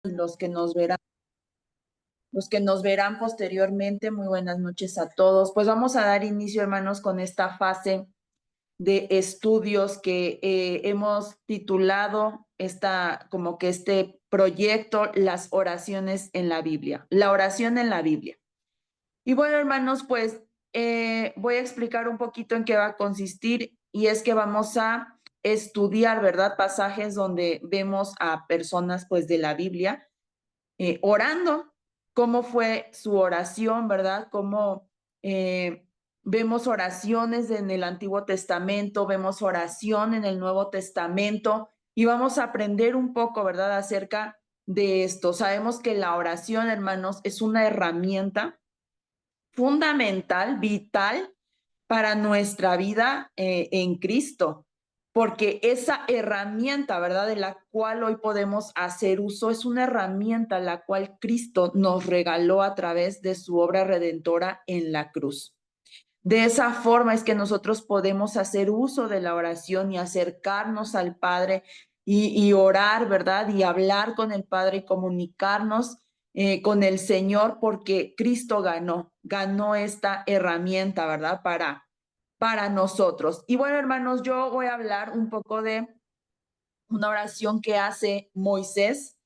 Y los que nos verán posteriormente, muy buenas noches a todos. Pues vamos a dar inicio, hermanos, con esta fase de estudios que hemos titulado como que este proyecto, las oraciones en la Biblia, la oración en la Biblia. Y bueno, hermanos, pues voy a explicar un poquito en qué va a consistir y es que vamos a estudiar, ¿verdad? Pasajes donde vemos a personas pues de la Biblia orando, cómo fue su oración, ¿verdad? Cómo vemos oraciones en el Antiguo Testamento, vemos oración en el Nuevo Testamento y vamos a aprender un poco, ¿verdad? Acerca de esto. Sabemos que la oración, hermanos, es una herramienta fundamental, vital para nuestra vida en Cristo, porque esa herramienta, ¿verdad? De la cual hoy podemos hacer uso, es una herramienta la cual Cristo nos regaló a través de su obra redentora en la cruz. De esa forma es que nosotros podemos hacer uso de la oración y acercarnos al Padre y orar, ¿verdad? Y hablar con el Padre y comunicarnos con el Señor porque Cristo ganó esta herramienta, ¿verdad? Para nosotros. Y bueno, hermanos, yo voy a hablar un poco de una oración que hace Moisés,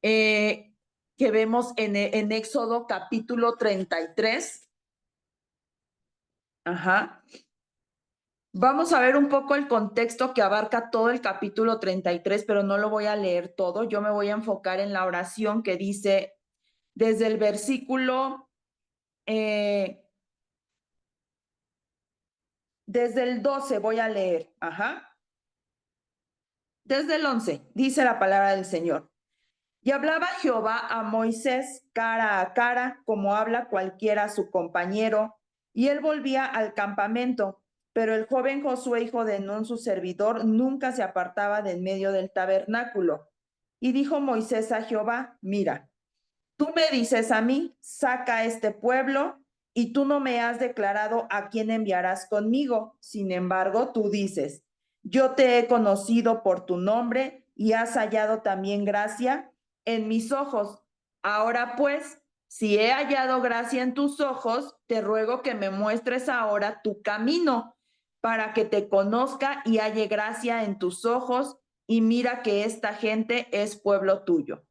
eh, que vemos en Éxodo capítulo 33. Ajá. Vamos a ver un poco el contexto que abarca todo el capítulo 33, pero no lo voy a leer todo. Yo me voy a enfocar en la oración que dice desde el versículo, eh, desde el 12 voy a leer. Ajá. Desde el 11 dice la palabra del Señor. Y hablaba Jehová a Moisés cara a cara, como habla cualquiera a su compañero, y él volvía al campamento. Pero el joven Josué, hijo de Nun, su servidor, nunca se apartaba de en medio del tabernáculo. Y dijo Moisés a Jehová, mira, tú me dices a mí, saca a este pueblo, y tú no me has declarado a quién enviarás conmigo. Sin embargo, tú dices, yo te he conocido por tu nombre y has hallado también gracia en mis ojos. Ahora pues, si he hallado gracia en tus ojos, te ruego que me muestres ahora tu camino para que te conozca y halle gracia en tus ojos y mira que esta gente es pueblo tuyo.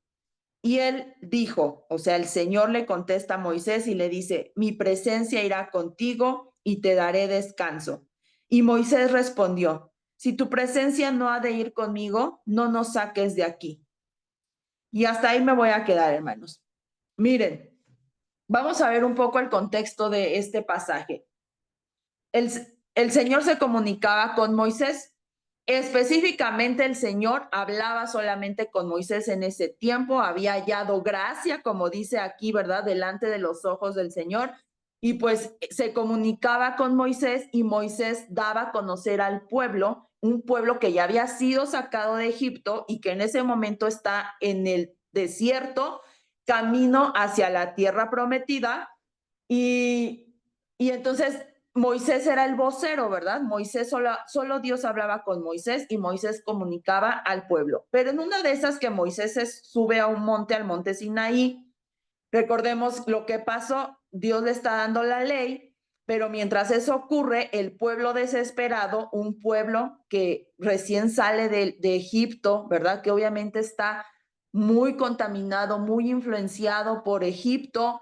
Y él dijo, o sea, el Señor le contesta a Moisés y le dice, mi presencia irá contigo y te daré descanso. Y Moisés respondió, si tu presencia no ha de ir conmigo, no nos saques de aquí. Y hasta ahí me voy a quedar, hermanos. Miren, vamos a ver un poco el contexto de este pasaje. El, el Señor se comunicaba con Moisés. Específicamente el Señor hablaba solamente con Moisés en ese tiempo, había hallado gracia, como dice aquí, ¿verdad? Delante de los ojos del Señor. Y pues se comunicaba con Moisés y Moisés daba a conocer al pueblo, un pueblo que ya había sido sacado de Egipto y que en ese momento está en el desierto, camino hacia la tierra prometida. Y entonces Moisés era el vocero, ¿verdad? Moisés solo Dios hablaba con Moisés y Moisés comunicaba al pueblo. Pero en una de esas que Moisés sube a un monte, al monte Sinaí, recordemos lo que pasó, Dios le está dando la ley, pero mientras eso ocurre, el pueblo desesperado, un pueblo que recién sale de Egipto, ¿verdad? Que obviamente está muy contaminado, muy influenciado por Egipto,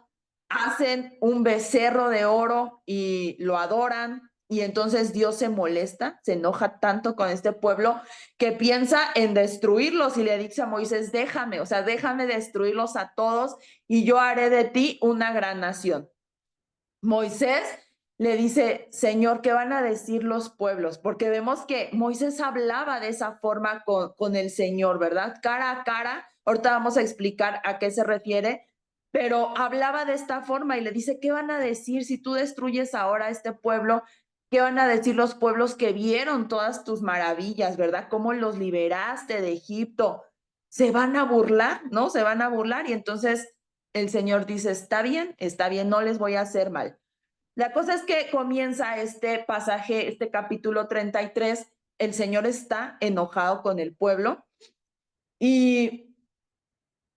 hacen un becerro de oro y lo adoran. Y entonces Dios se molesta, se enoja tanto con este pueblo que piensa en destruirlos y le dice a Moisés, déjame, o sea, déjame destruirlos a todos y yo haré de ti una gran nación. Moisés le dice, Señor, ¿qué van a decir los pueblos? Porque vemos que Moisés hablaba de esa forma con el Señor, ¿verdad? Cara a cara. Ahorita vamos a explicar a qué se refiere, pero hablaba de esta forma y le dice, ¿qué van a decir si tú destruyes ahora este pueblo? ¿Qué van a decir los pueblos que vieron todas tus maravillas, ¿verdad? ¿Cómo los liberaste de Egipto? Se van a burlar, ¿no? Se van a burlar y entonces el Señor dice, está bien, no les voy a hacer mal. La cosa es que comienza este pasaje, este capítulo 33, el Señor está enojado con el pueblo y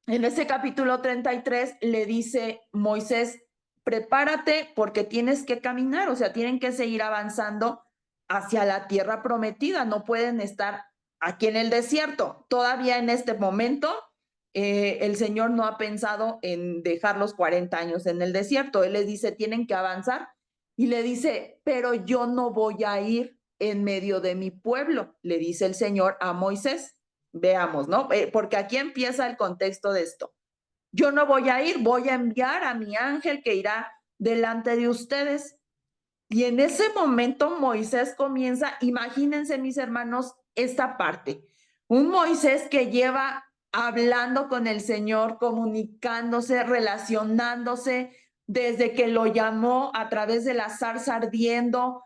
En ese capítulo 33 le dice Moisés, prepárate porque tienes que caminar, o sea, tienen que seguir avanzando hacia la tierra prometida, no pueden estar aquí en el desierto. Todavía en este momento, el Señor no ha pensado en dejar los 40 años en el desierto. Él les dice, tienen que avanzar. Y le dice, pero yo no voy a ir en medio de mi pueblo, le dice el Señor a Moisés. Veamos, ¿no? Porque aquí empieza el contexto de esto. Yo no voy a ir, voy a enviar a mi ángel que irá delante de ustedes. Y en ese momento Moisés comienza, imagínense mis hermanos, esta parte. Un Moisés que lleva hablando con el Señor, comunicándose, relacionándose, desde que lo llamó a través de la zarza ardiendo,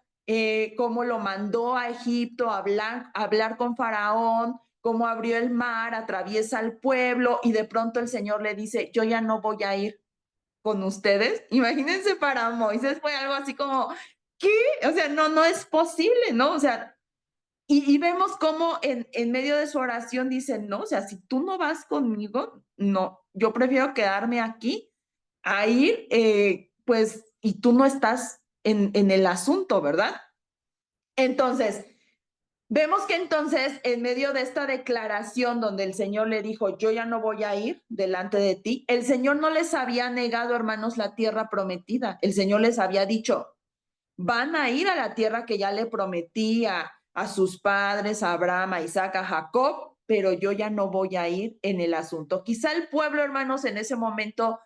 cómo lo mandó a Egipto a hablar con Faraón, cómo abrió el mar, atraviesa el pueblo y de pronto el Señor le dice, yo ya no voy a ir con ustedes. Imagínense para Moisés fue algo así como, ¿qué? O sea, no, no es posible, ¿no? O sea, y vemos cómo en medio de su oración dice, no, o sea, si tú no vas conmigo, no, yo prefiero quedarme aquí a ir, pues, y tú no estás en el asunto, ¿verdad? Entonces, vemos que entonces, en medio de esta declaración donde el Señor le dijo, yo ya no voy a ir delante de ti, el Señor no les había negado, hermanos, la tierra prometida. El Señor les había dicho, van a ir a la tierra que ya le prometí a sus padres, a Abraham, a Isaac, a Jacob, pero yo ya no voy a ir en el asunto. Quizá el pueblo, hermanos, en ese momento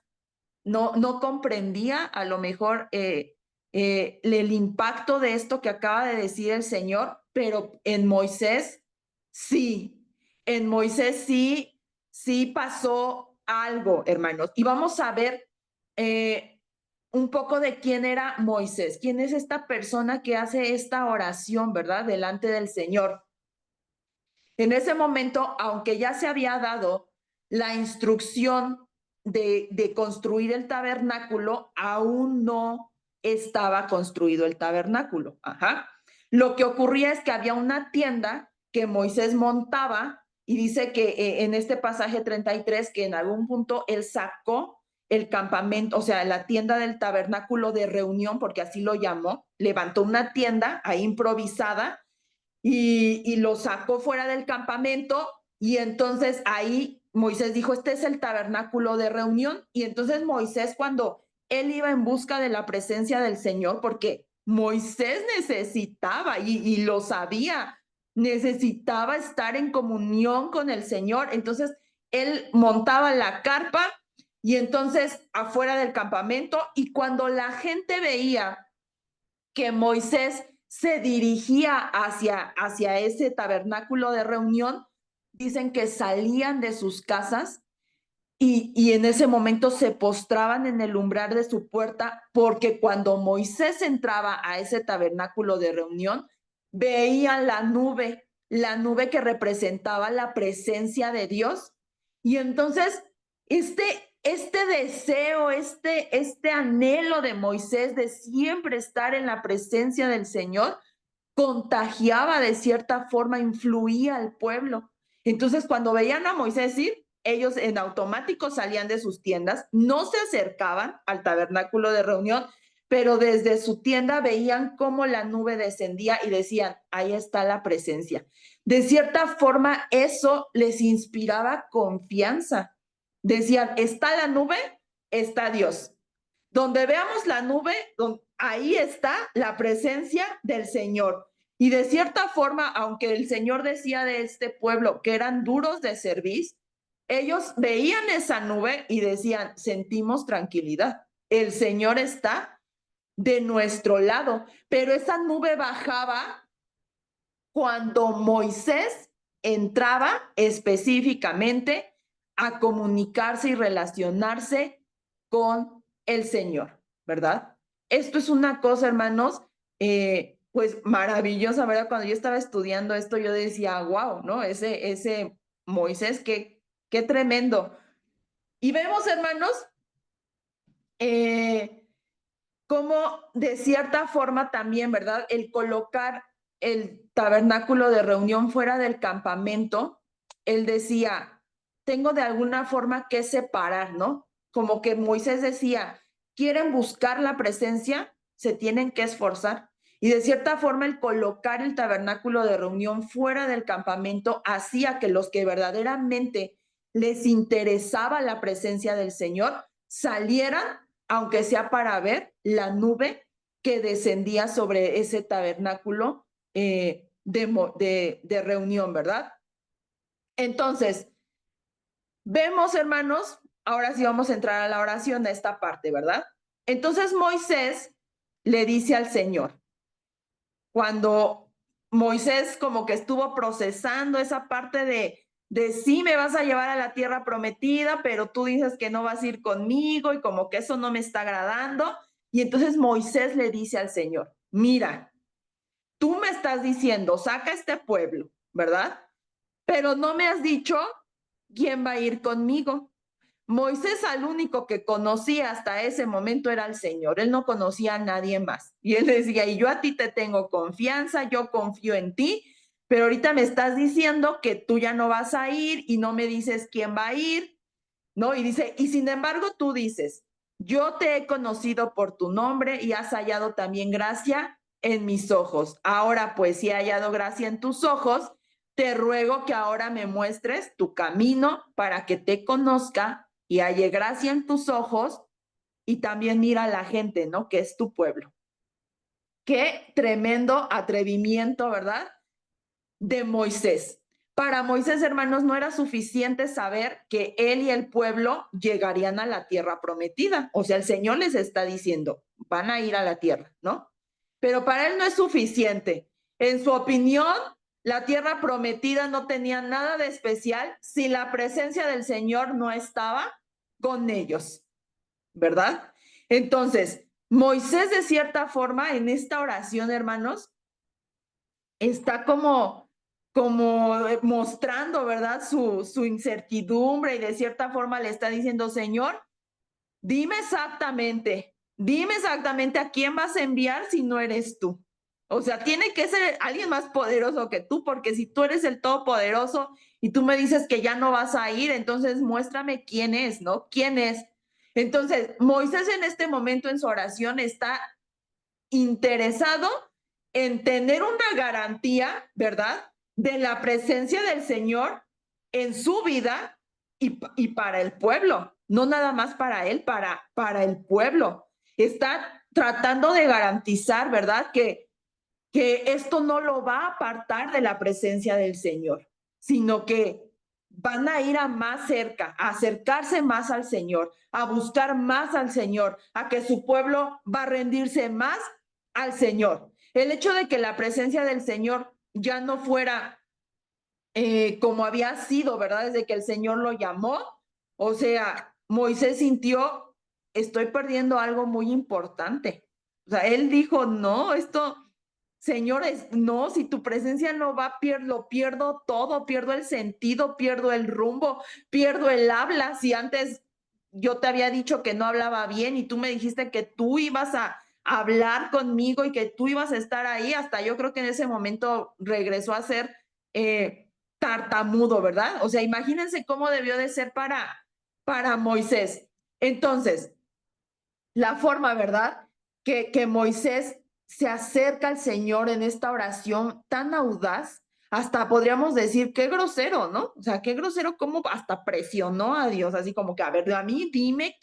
no comprendía a lo mejor el impacto de esto que acaba de decir el Señor, pero en Moisés sí, en Moisés sí, sí pasó algo, hermanos. Y vamos a ver un poco de quién era Moisés, quién es esta persona que hace esta oración, ¿verdad? Delante del Señor. En ese momento, aunque ya se había dado la instrucción de construir el tabernáculo, aún no estaba construido el tabernáculo. Ajá. Lo que ocurría es que había una tienda que Moisés montaba y dice que en este pasaje 33 que en algún punto él sacó el campamento, o sea, la tienda del tabernáculo de reunión, porque así lo llamó, levantó una tienda ahí improvisada y lo sacó fuera del campamento y entonces ahí Moisés dijo, este es el tabernáculo de reunión. Y entonces Moisés cuando él iba en busca de la presencia del Señor, porque Moisés necesitaba y lo sabía, necesitaba estar en comunión con el Señor. Entonces él montaba la carpa y entonces afuera del campamento y cuando la gente veía que Moisés se dirigía hacia ese tabernáculo de reunión, dicen que salían de sus casas y en ese momento se postraban en el umbral de su puerta, porque cuando Moisés entraba a ese tabernáculo de reunión, veían la nube que representaba la presencia de Dios. Y entonces, este, este deseo, este anhelo de Moisés de siempre estar en la presencia del Señor, contagiaba de cierta forma, influía al pueblo. Entonces, cuando veían a Moisés ir, ellos en automático salían de sus tiendas, no se acercaban al tabernáculo de reunión, pero desde su tienda veían cómo la nube descendía y decían, ahí está la presencia. De cierta forma, eso les inspiraba confianza. Decían, está la nube, está Dios. Donde veamos la nube, ahí está la presencia del Señor. Y de cierta forma, aunque el Señor decía de este pueblo que eran duros de servir, ellos veían esa nube y decían, sentimos tranquilidad. El Señor está de nuestro lado, pero esa nube bajaba cuando Moisés entraba específicamente a comunicarse y relacionarse con el Señor, ¿verdad? Esto es una cosa, hermanos, pues maravillosa, ¿verdad? Cuando yo estaba estudiando esto, yo decía, wow, ¿no? Ese Moisés, qué tremendo. Y vemos, hermanos, como de cierta forma también, ¿verdad? El colocar el tabernáculo de reunión fuera del campamento, él decía, tengo de alguna forma que separar, ¿no? Como que Moisés decía, quieren buscar la presencia, se tienen que esforzar. Y de cierta forma el colocar el tabernáculo de reunión fuera del campamento hacía que los que verdaderamente les interesaba la presencia del Señor salieran, aunque sea para ver la nube que descendía sobre ese tabernáculo de reunión, ¿verdad? Entonces, vemos, hermanos, ahora sí vamos a entrar a la oración de esta parte, ¿verdad? Entonces Moisés le dice al Señor, cuando Moisés como que estuvo procesando esa parte de sí me vas a llevar a la tierra prometida, pero tú dices que no vas a ir conmigo y como que eso no me está agradando. Y entonces Moisés le dice al Señor, mira, tú me estás diciendo, saca este pueblo, ¿verdad? Pero no me has dicho quién va a ir conmigo. Moisés al único que conocía hasta ese momento era el Señor, él no conocía a nadie más. Y él decía, y yo a ti te tengo confianza, yo confío en ti, pero ahorita me estás diciendo que tú ya no vas a ir y no me dices quién va a ir, ¿no? Y dice, y sin embargo tú dices, yo te he conocido por tu nombre y has hallado también gracia en mis ojos. Ahora pues, si he hallado gracia en tus ojos, te ruego que ahora me muestres tu camino para que te conozca y halle gracia en tus ojos y también mira a la gente, ¿no? Que es tu pueblo. Qué tremendo atrevimiento, ¿verdad? De Moisés. Para Moisés, hermanos, no era suficiente saber que él y el pueblo llegarían a la tierra prometida. O sea, el Señor les está diciendo, van a ir a la tierra, ¿no? Pero para él no es suficiente. En su opinión, la tierra prometida no tenía nada de especial si la presencia del Señor no estaba con ellos, ¿verdad? Entonces, Moisés de cierta forma en esta oración, hermanos, está como mostrando, ¿verdad? Su incertidumbre y de cierta forma le está diciendo, Señor, dime exactamente a quién vas a enviar si no eres tú. O sea, tiene que ser alguien más poderoso que tú, porque si tú eres el todopoderoso y tú me dices que ya no vas a ir, entonces muéstrame quién es, ¿no? ¿Quién es? Entonces, Moisés en este momento en su oración está interesado en tener una garantía, ¿verdad? De la presencia del Señor en su vida y para el pueblo, no nada más para él, para el pueblo. Está tratando de garantizar, ¿verdad? Que esto no lo va a apartar de la presencia del Señor, sino que van a ir a más cerca, a acercarse más al Señor, a buscar más al Señor, a que su pueblo va a rendirse más al Señor. El hecho de que la presencia del Señor ya no fuera como había sido, ¿verdad? Desde que el Señor lo llamó, o sea, Moisés sintió, estoy perdiendo algo muy importante. O sea, él dijo, no, esto, señores, no, si tu presencia no va, lo pierdo todo, pierdo el sentido, pierdo el rumbo, pierdo el habla. Si antes yo te había dicho que no hablaba bien y tú me dijiste que tú ibas a hablar conmigo y que tú ibas a estar ahí, hasta yo creo que en ese momento regresó a ser tartamudo, ¿verdad? O sea, imagínense cómo debió de ser para Moisés. Entonces, la forma, ¿verdad? Que Moisés se acerca al Señor en esta oración tan audaz, hasta podríamos decir, qué grosero, ¿no? O sea, qué grosero como hasta presionó a Dios, así como que, a ver, a mí dime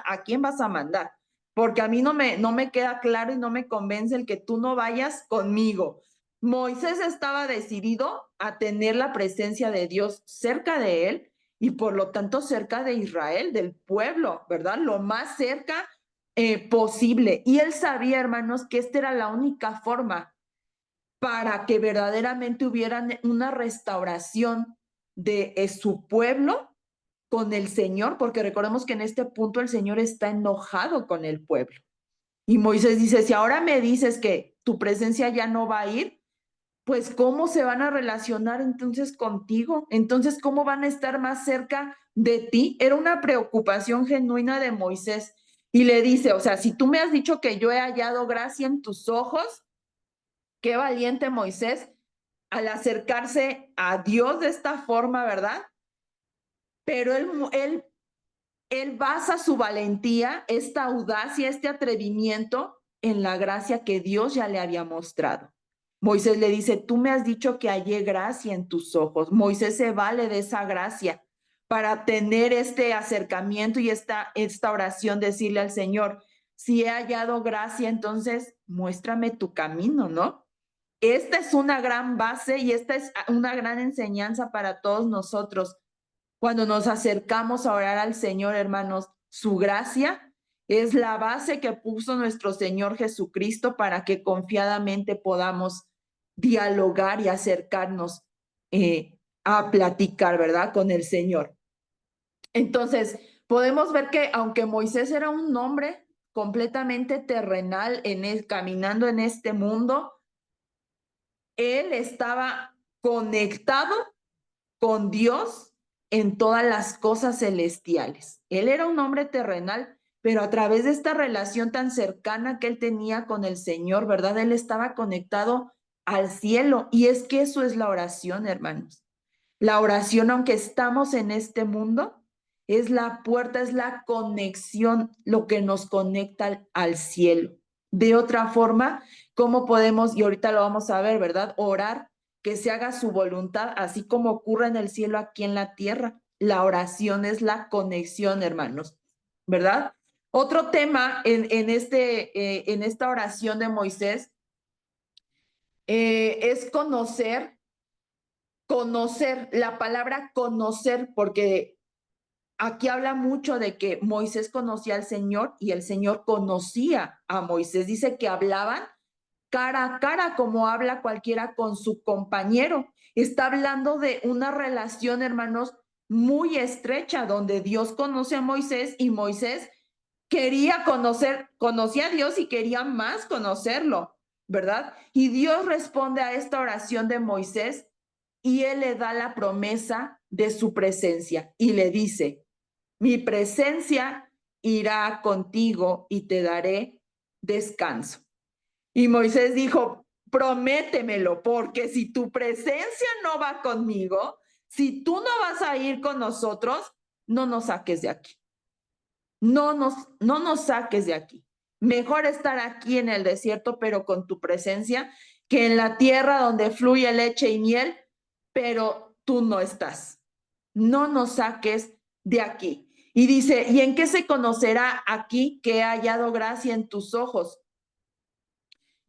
a quién vas a mandar, porque a mí no me queda claro y no me convence el que tú no vayas conmigo. Moisés estaba decidido a tener la presencia de Dios cerca de él y por lo tanto cerca de Israel, del pueblo, ¿verdad? Lo más cerca posible. Y él sabía, hermanos, que esta era la única forma para que verdaderamente hubiera una restauración de su pueblo con el Señor, porque recordemos que en este punto el Señor está enojado con el pueblo. Y Moisés dice, si ahora me dices que tu presencia ya no va a ir, pues ¿cómo se van a relacionar entonces contigo? Entonces, ¿cómo van a estar más cerca de ti? Era una preocupación genuina de Moisés. Y le dice, o sea, si tú me has dicho que yo he hallado gracia en tus ojos, qué valiente Moisés al acercarse a Dios de esta forma, ¿verdad? pero él basa su valentía, esta audacia, este atrevimiento en la gracia que Dios ya le había mostrado. Moisés le dice, tú me has dicho que hallé gracia en tus ojos. Moisés se vale de esa gracia para tener este acercamiento y esta oración, decirle al Señor, si he hallado gracia, entonces muéstrame tu camino, ¿no? Esta es una gran base y esta es una gran enseñanza para todos nosotros. Cuando nos acercamos a orar al Señor, hermanos, su gracia es la base que puso nuestro Señor Jesucristo para que confiadamente podamos dialogar y acercarnos a platicar, ¿verdad? Con el Señor. Entonces, podemos ver que aunque Moisés era un hombre completamente terrenal caminando en este mundo, él estaba conectado con Dios en todas las cosas celestiales. Él era un hombre terrenal, pero a través de esta relación tan cercana que él tenía con el Señor, ¿verdad? Él estaba conectado al cielo. Y es que eso es la oración, hermanos. La oración, aunque estamos en este mundo, es la puerta, es la conexión, lo que nos conecta al cielo. De otra forma, ¿cómo podemos, y ahorita lo vamos a ver, ¿verdad? Orar, que se haga su voluntad, así como ocurre en el cielo, aquí en la tierra. La oración es la conexión, hermanos, ¿verdad? Otro tema en esta oración de Moisés es conocer, la palabra conocer, porque aquí habla mucho de que Moisés conocía al Señor y el Señor conocía a Moisés. Dice que hablaban cara a cara como habla cualquiera con su compañero. Está hablando de una relación, hermanos, muy estrecha, donde Dios conoce a Moisés y Moisés conocía a Dios y quería más conocerlo, ¿verdad? Y Dios responde a esta oración de Moisés y él le da la promesa de su presencia y le dice, mi presencia irá contigo y te daré descanso. Y Moisés dijo, prométemelo, porque si tu presencia no va conmigo, si tú no vas a ir con nosotros, no nos saques de aquí. No nos saques de aquí. Mejor estar aquí en el desierto, pero con tu presencia, que en la tierra donde fluye leche y miel, pero tú no estás. No nos saques de aquí. Y dice, ¿y en qué se conocerá aquí que he hallado gracia en tus ojos?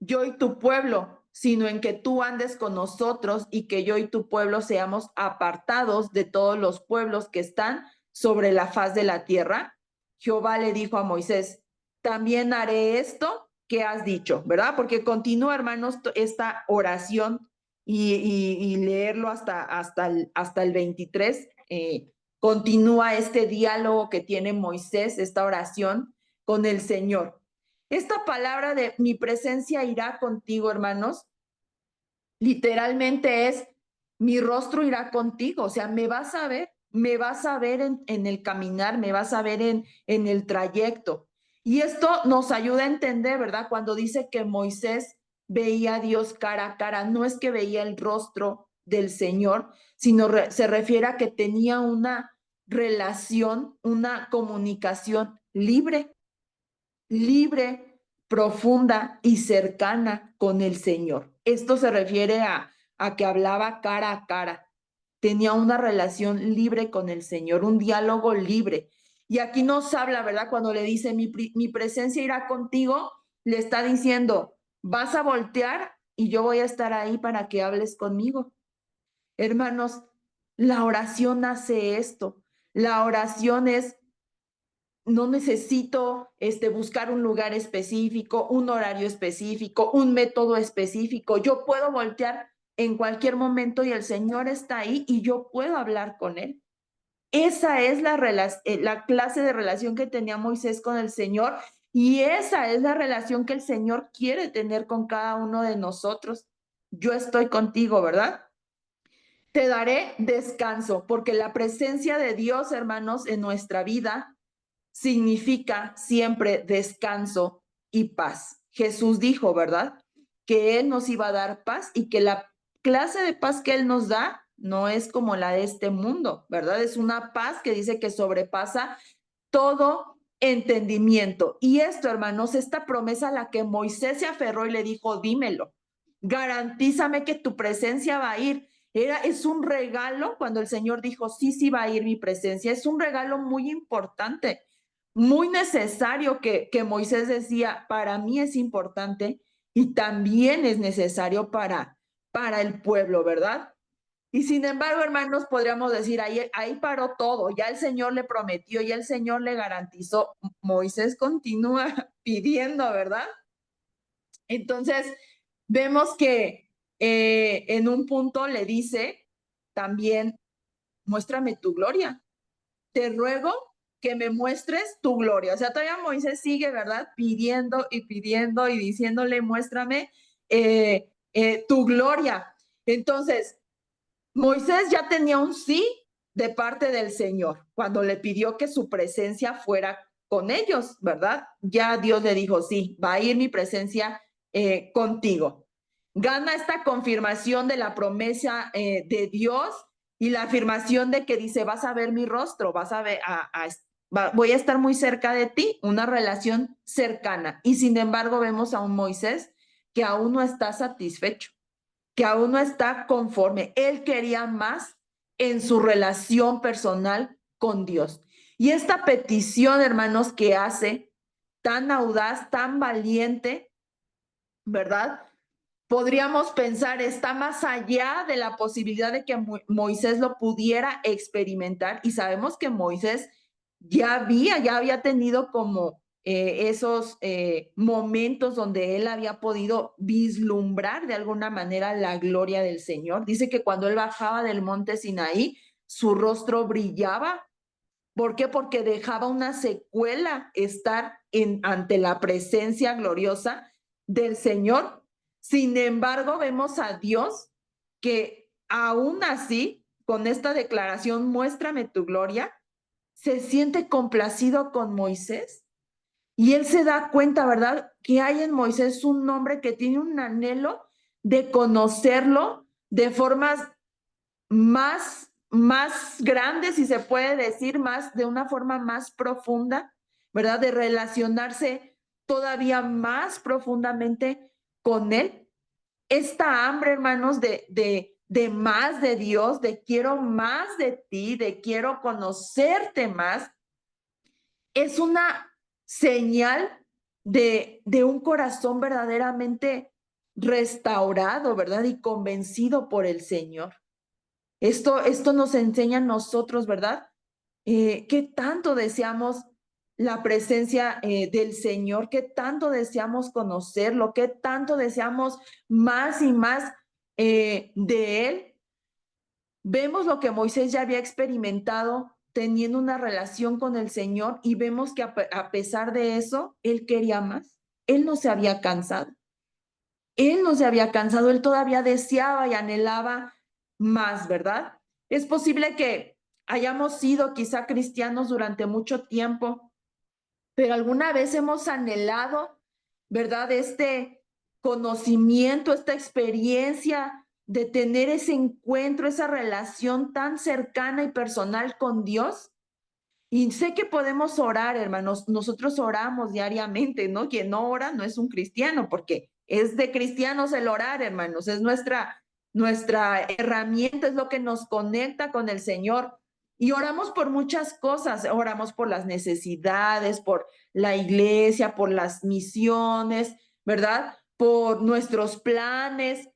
Yo y tu pueblo, sino en que tú andes con nosotros y que yo y tu pueblo seamos apartados de todos los pueblos que están sobre la faz de la tierra. Jehová le dijo a Moisés, también haré esto que has dicho, ¿verdad? Porque continúa, hermanos, esta oración y leerlo hasta el 23. Continúa este diálogo que tiene Moisés, esta oración con el Señor. Esta palabra de mi presencia irá contigo, hermanos, literalmente es mi rostro irá contigo, o sea, me vas a ver en el caminar, me vas a ver en el trayecto. Y esto nos ayuda a entender, ¿verdad? Cuando dice que Moisés veía a Dios cara a cara, no es que veía el rostro del Señor, sino se refiere a que tenía una relación, una comunicación libre, profunda y cercana con el Señor. Esto se refiere a que hablaba cara a cara, tenía una relación libre con el Señor, un diálogo libre. Y aquí nos habla, ¿verdad? Cuando le dice, mi presencia irá contigo, le está diciendo, vas a voltear y yo voy a estar ahí para que hables conmigo. Hermanos, la oración hace esto. La oración es no necesito buscar un lugar específico, un horario específico, un método específico. Yo puedo voltear en cualquier momento y el Señor está ahí y yo puedo hablar con Él. Esa es la clase de relación que tenía Moisés con el Señor y esa es la relación que el Señor quiere tener con cada uno de nosotros. Yo estoy contigo, ¿verdad? Te daré descanso, porque la presencia de Dios, hermanos, en nuestra vida significa siempre descanso y paz. Jesús dijo, ¿verdad? Que Él nos iba a dar paz y que la clase de paz que Él nos da no es como la de este mundo, ¿verdad? Es una paz que dice que sobrepasa todo entendimiento. Y esto, hermanos, esta promesa a la que Moisés se aferró y le dijo, dímelo, garantízame que tu presencia va a ir. Es un regalo cuando el Señor dijo, sí, sí va a ir mi presencia. Es un regalo muy importante, muy necesario que Moisés decía, para mí es importante y también es necesario para el pueblo, ¿verdad? Y sin embargo, hermanos, podríamos decir, ahí paró todo, ya el Señor le prometió, ya el Señor le garantizó. Moisés continúa pidiendo, ¿verdad? Entonces, vemos que en un punto le dice también, muéstrame tu gloria. Te ruego que me muestres tu gloria. O sea, todavía Moisés sigue, ¿verdad? Pidiendo y pidiendo y diciéndole, muéstrame tu gloria. Entonces, Moisés ya tenía un sí de parte del Señor cuando le pidió que su presencia fuera con ellos, ¿verdad? Ya Dios le dijo, sí, va a ir mi presencia contigo. Gana esta confirmación de la promesa de Dios y la afirmación de que dice, vas a ver mi rostro, vas a ver, voy a estar muy cerca de ti, una relación cercana. Y sin embargo vemos a un Moisés que aún no está satisfecho, que aún no está conforme. Él quería más en su relación personal con Dios. Y esta petición, hermanos, que hace tan audaz, tan valiente, ¿verdad? Podríamos pensar, está más allá de la posibilidad de que Moisés lo pudiera experimentar. Y sabemos que Moisés ya había tenido como esos momentos donde él había podido vislumbrar de alguna manera la gloria del Señor. Dice que cuando él bajaba del monte Sinaí, su rostro brillaba. ¿Por qué? Porque dejaba una secuela estar ante la presencia gloriosa del Señor. Sin embargo, vemos a Dios que aún así, con esta declaración, muéstrame tu gloria, se siente complacido con Moisés y él se da cuenta, ¿verdad? Que hay en Moisés un hombre que tiene un anhelo de conocerlo de formas más grande, si se puede decir, más de una forma más profunda, ¿verdad? De relacionarse todavía más profundamente con Él. Esta hambre, hermanos, de más de Dios, de quiero más de ti, de quiero conocerte más, es una señal de un corazón verdaderamente restaurado, ¿verdad? Y convencido por el Señor. Esto nos enseña a nosotros, ¿verdad? ¿Qué tanto deseamos la presencia del Señor? ¿Qué tanto deseamos conocerlo? ¿Qué tanto deseamos más y más de Él? Vemos lo que Moisés ya había experimentado teniendo una relación con el Señor y vemos que a pesar de eso, Él quería más. Él no se había cansado. Él no se había cansado, él todavía deseaba y anhelaba más, ¿verdad? Es posible que hayamos sido quizá cristianos durante mucho tiempo, pero alguna vez hemos anhelado, ¿verdad? Este conocimiento, esta experiencia de tener ese encuentro, esa relación tan cercana y personal con Dios. Y sé que podemos orar, hermanos. Nosotros oramos diariamente, ¿no? Quien no ora no es un cristiano, porque es de cristianos el orar, hermanos. Es nuestra herramienta, es lo que nos conecta con el Señor. Y oramos por muchas cosas. Oramos por las necesidades, por la iglesia, por las misiones, ¿verdad? Por nuestros planes.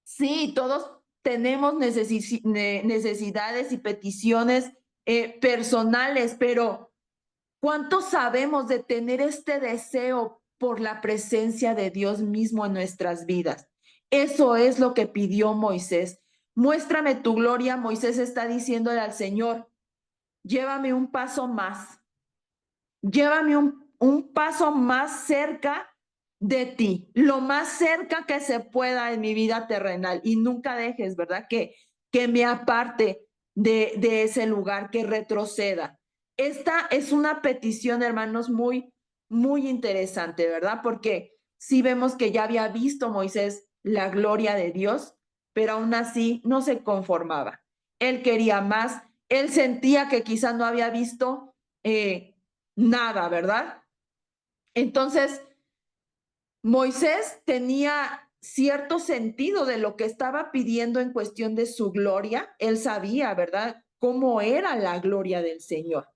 Sí, todos tenemos necesidades y peticiones personales, pero ¿cuánto sabemos de tener este deseo por la presencia de Dios mismo en nuestras vidas? Eso es lo que pidió Moisés. Muéstrame tu gloria. Moisés está diciéndole al Señor, llévame un paso más, llévame un paso más cerca de ti, lo más cerca que se pueda en mi vida terrenal y nunca dejes, ¿verdad? Que me aparte de ese lugar, que retroceda. Esta es una petición, hermanos, muy interesante, ¿verdad? Porque sí vemos que ya había visto Moisés la gloria de Dios, pero aún así no se conformaba. Él quería más, él sentía que quizás no había visto nada, ¿verdad? Entonces, Moisés tenía cierto sentido de lo que estaba pidiendo en cuestión de su gloria. Él sabía, ¿verdad?, cómo era la gloria del Señor.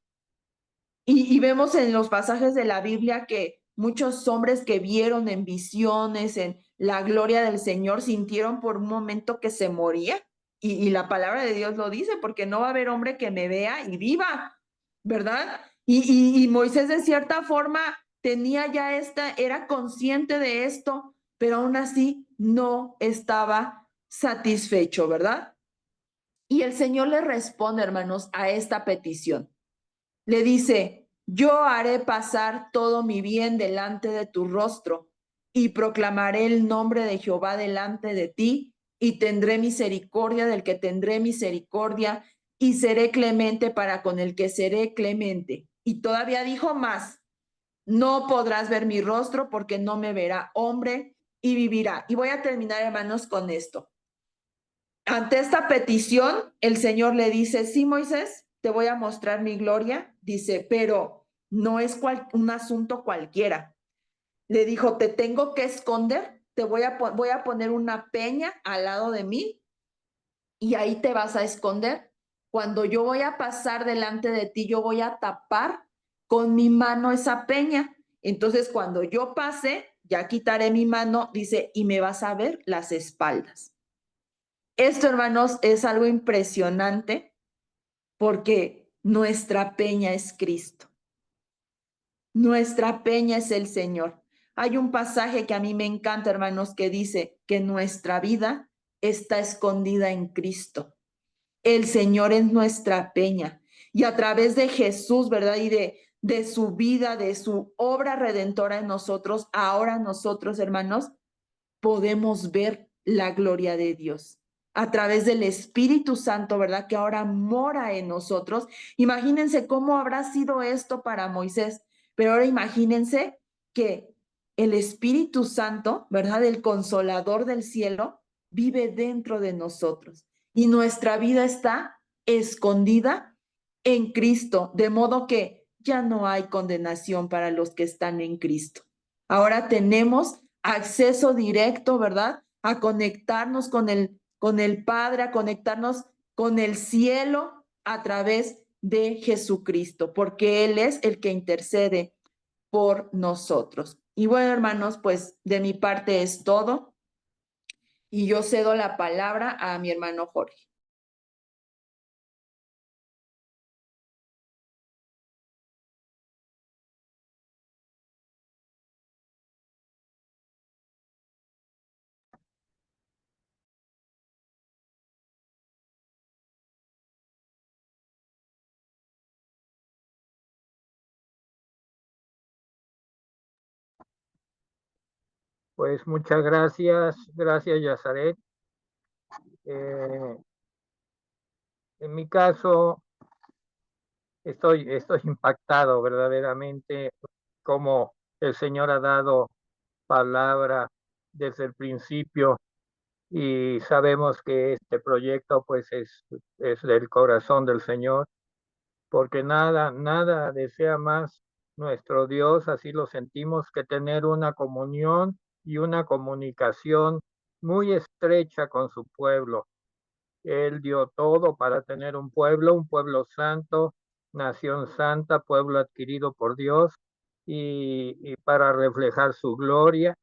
Y vemos en los pasajes de la Biblia que muchos hombres que vieron en visiones, en la gloria del Señor, sintieron por un momento que se moría. Y la palabra de Dios lo dice, porque no va a haber hombre que me vea y viva, ¿verdad? Y Moisés de cierta forma tenía ya era consciente de esto, pero aún así no estaba satisfecho, ¿verdad? Y el Señor le responde, hermanos, a esta petición. Le dice, yo haré pasar todo mi bien delante de tu rostro y proclamaré el nombre de Jehová delante de ti y tendré misericordia del que tendré misericordia y seré clemente para con el que seré clemente. Y todavía dijo más, no podrás ver mi rostro porque no me verá hombre y vivirá. Y voy a terminar, hermanos, con esto. Ante esta petición, el Señor le dice, sí, Moisés, te voy a mostrar mi gloria. Dice, pero no es un asunto cualquiera. Le dijo, te tengo que esconder, voy a poner una peña al lado de mí y ahí te vas a esconder. Cuando yo voy a pasar delante de ti, yo voy a tapar con mi mano esa peña. Entonces, cuando yo pase, ya quitaré mi mano, dice, y me vas a ver las espaldas. Esto, hermanos, es algo impresionante porque nuestra peña es Cristo. Nuestra peña es el Señor. Hay un pasaje que a mí me encanta, hermanos, que dice que nuestra vida está escondida en Cristo. El Señor es nuestra peña. Y a través de Jesús, ¿verdad? Y de su vida, de su obra redentora en nosotros, ahora nosotros, hermanos, podemos ver la gloria de Dios a través del Espíritu Santo, ¿verdad? Que ahora mora en nosotros. Imagínense cómo habrá sido esto para Moisés, pero ahora imagínense que el Espíritu Santo, ¿verdad? El consolador del cielo, vive dentro de nosotros y nuestra vida está escondida en Cristo, de modo que ya no hay condenación para los que están en Cristo. Ahora tenemos acceso directo, ¿verdad? A conectarnos con el Padre, a conectarnos con el cielo a través de Jesucristo, porque Él es el que intercede por nosotros. Y bueno, hermanos, pues de mi parte es todo. Y yo cedo la palabra a mi hermano Jorge. Pues muchas gracias Yazaret. En mi caso, estoy impactado verdaderamente cómo el Señor ha dado palabra desde el principio y sabemos que este proyecto pues es del corazón del Señor, porque nada desea más nuestro Dios, así lo sentimos, que tener una comunión y una comunicación muy estrecha con su pueblo. Él dio todo para tener un pueblo santo, nación santa, pueblo adquirido por Dios y para reflejar su gloria.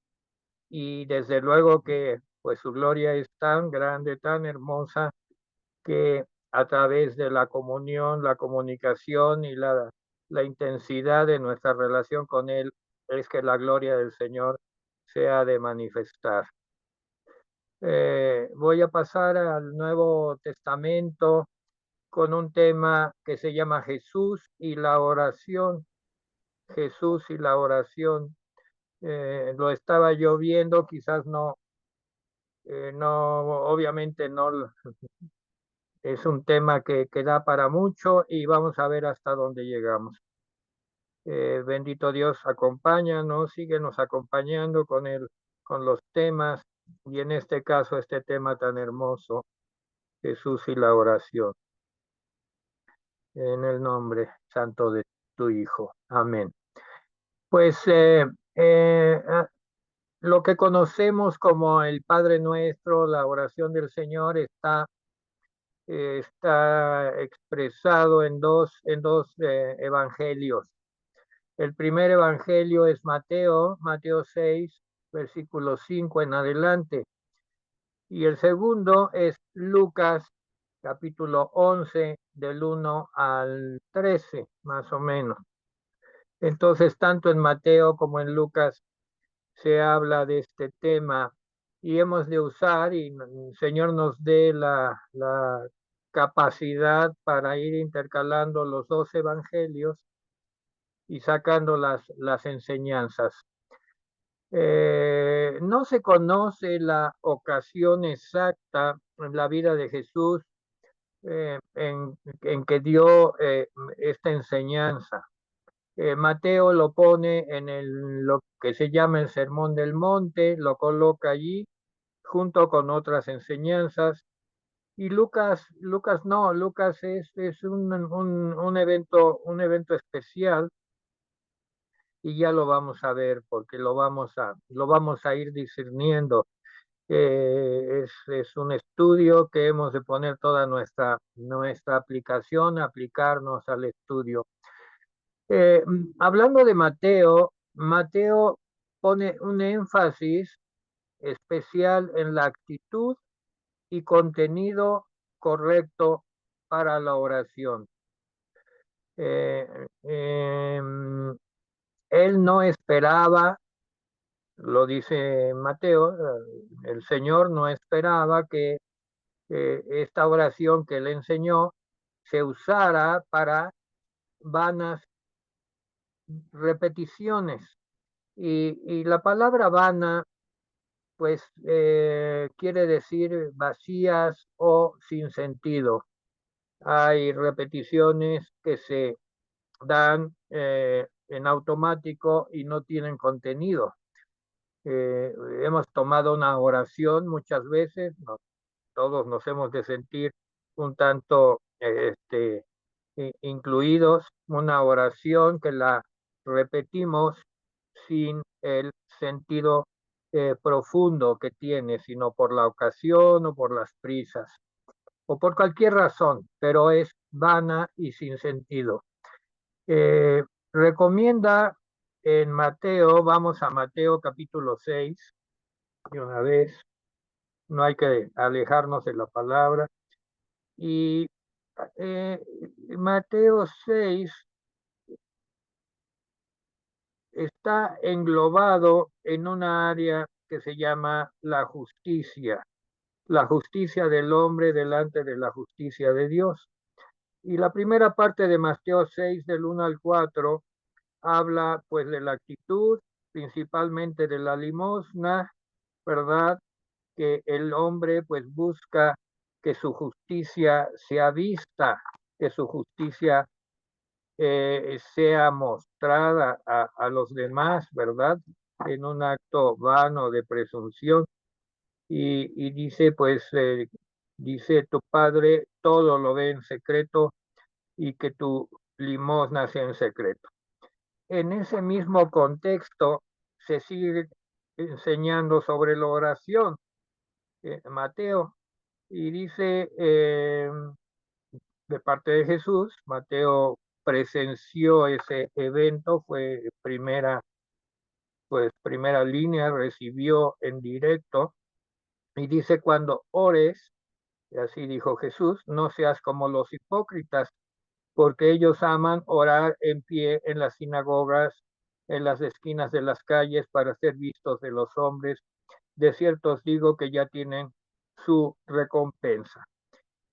Y desde luego que pues su gloria es tan grande, tan hermosa, que a través de la comunión, la comunicación y la intensidad de nuestra relación con Él es que la gloria del Señor se ha de manifestar. Voy a pasar al Nuevo Testamento con un tema que se llama Jesús y la oración. Jesús y la oración. Lo estaba yo viendo, quizás obviamente no es un tema que da para mucho y vamos a ver hasta dónde llegamos. Bendito Dios, acompáñanos, síguenos acompañando con los temas y en este caso este tema tan hermoso, Jesús y la oración, en el nombre santo de tu Hijo. Amén. Pues lo que conocemos como el Padre Nuestro, la oración del Señor, está expresado en dos evangelios. El primer evangelio es Mateo 6, versículo 5 en adelante. Y el segundo es Lucas, capítulo 11, del 1 al 13, más o menos. Entonces, tanto en Mateo como en Lucas se habla de este tema y hemos de usar, y el Señor nos dé la capacidad para ir intercalando los dos evangelios y sacando las enseñanzas. No se conoce la ocasión exacta en la vida de Jesús en que dio esta enseñanza. Mateo lo pone lo que se llama el Sermón del Monte, lo coloca allí junto con otras enseñanzas. Y Lucas no, Lucas es un evento especial y ya lo vamos a ver porque lo vamos a ir discerniendo. Es un estudio que hemos de poner toda nuestra aplicación, aplicarnos al estudio. Hablando de Mateo, Mateo pone un énfasis especial en la actitud y contenido correcto para la oración. Eh, em, Él no esperaba, lo dice Mateo, el Señor no esperaba que esta oración que él enseñó se usara para vanas repeticiones. Y la palabra vana, pues, quiere decir vacías o sin sentido. Hay repeticiones que se dan en automático y no tienen contenido. Hemos tomado una oración muchas veces, todos nos hemos de sentir un tanto incluidos, una oración que la repetimos sin el sentido profundo que tiene, sino por la ocasión o por las prisas o por cualquier razón, pero es vana y sin sentido. Eh, Recomienda en Mateo, vamos a Mateo capítulo 6, de una vez, no hay que alejarnos de la palabra. Y eh, Mateo 6 está englobado en una área que se llama la justicia del hombre delante de la justicia de Dios. Y la primera parte de Mateo 6, del 1 al 4, habla pues de la actitud, principalmente de la limosna, ¿verdad? Que el hombre pues busca que su justicia sea vista, que su justicia sea mostrada a los demás, ¿verdad? En un acto vano de presunción. Y dice, pues, dice tu padre, todo lo ve en secreto y que tu limosna sea en secreto. En ese mismo contexto se sigue enseñando sobre la oración, Mateo, y dice de parte de Jesús, Mateo presenció ese evento, fue primera línea, recibió en directo, y dice, cuando ores, y así dijo Jesús, no seas como los hipócritas, porque ellos aman orar en pie en las sinagogas, en las esquinas de las calles para ser vistos de los hombres. De cierto os digo que ya tienen su recompensa.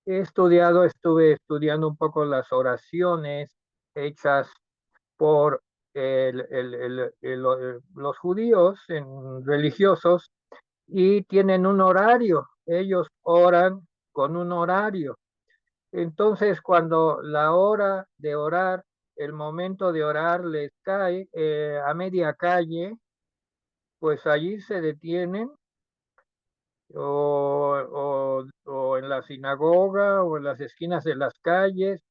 Estuve estudiando un poco las oraciones hechas por los judíos religiosos y tienen un horario. Ellos oran con un horario. Entonces, cuando la hora de orar, el momento de orar les cae a media calle, pues allí se detienen o en la sinagoga o en las esquinas de las calles,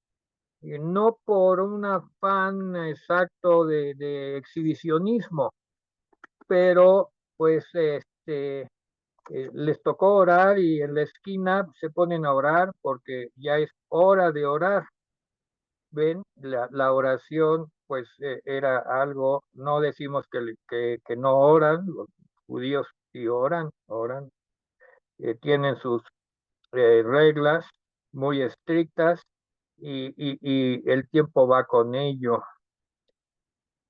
no por un afán exacto de exhibicionismo, pero pues les tocó orar y en la esquina se ponen a orar porque ya es hora de orar. Ven, la oración pues era algo, no decimos que no oran, los judíos sí oran, tienen sus reglas muy estrictas y el tiempo va con ello.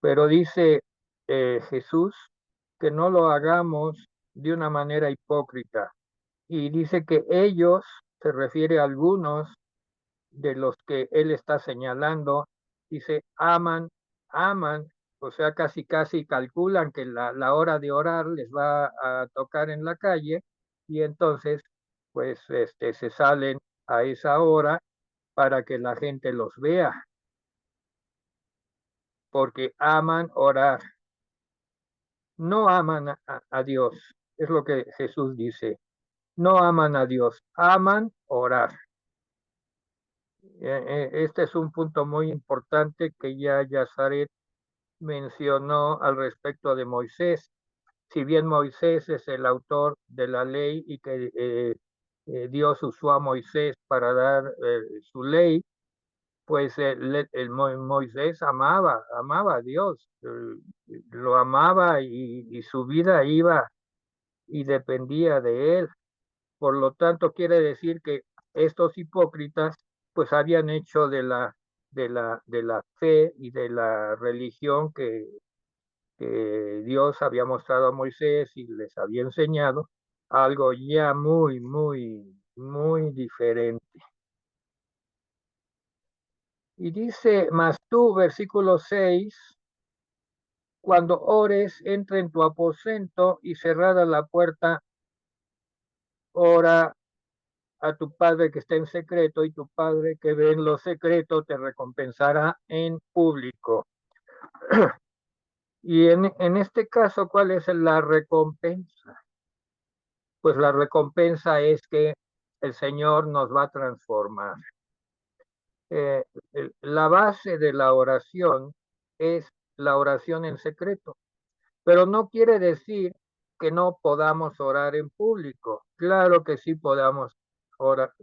Pero dice Jesús que no lo hagamos de una manera hipócrita. Y dice que ellos, se refiere a algunos de los que él está señalando, dice, aman, o sea, casi casi calculan que la hora de orar les va a tocar en la calle y entonces pues se salen a esa hora para que la gente los vea, porque aman orar, no aman a Dios, es lo que Jesús dice, no aman a Dios, aman orar. Este es un punto muy importante que ya Yazaret mencionó al respecto de Moisés. Si bien Moisés es el autor de la ley y que Dios usó a Moisés para dar su ley, pues Moisés amaba a Dios, lo amaba y su vida iba y dependía de él. Por lo tanto, quiere decir que estos hipócritas pues habían hecho de la fe y de la religión que Dios había mostrado a Moisés y les había enseñado algo ya muy, muy, muy diferente. Y dice, mas tú, versículo 6, cuando ores, entra en tu aposento y cerrada la puerta, ora a tu Padre que está en secreto y tu Padre que ve en lo secreto te recompensará en público. Y en este caso, ¿cuál es la recompensa? Pues la recompensa es que el Señor nos va a transformar. Eh, la base de la oración es la oración en secreto, pero no quiere decir que no podamos orar en público. Claro que sí podamos orar,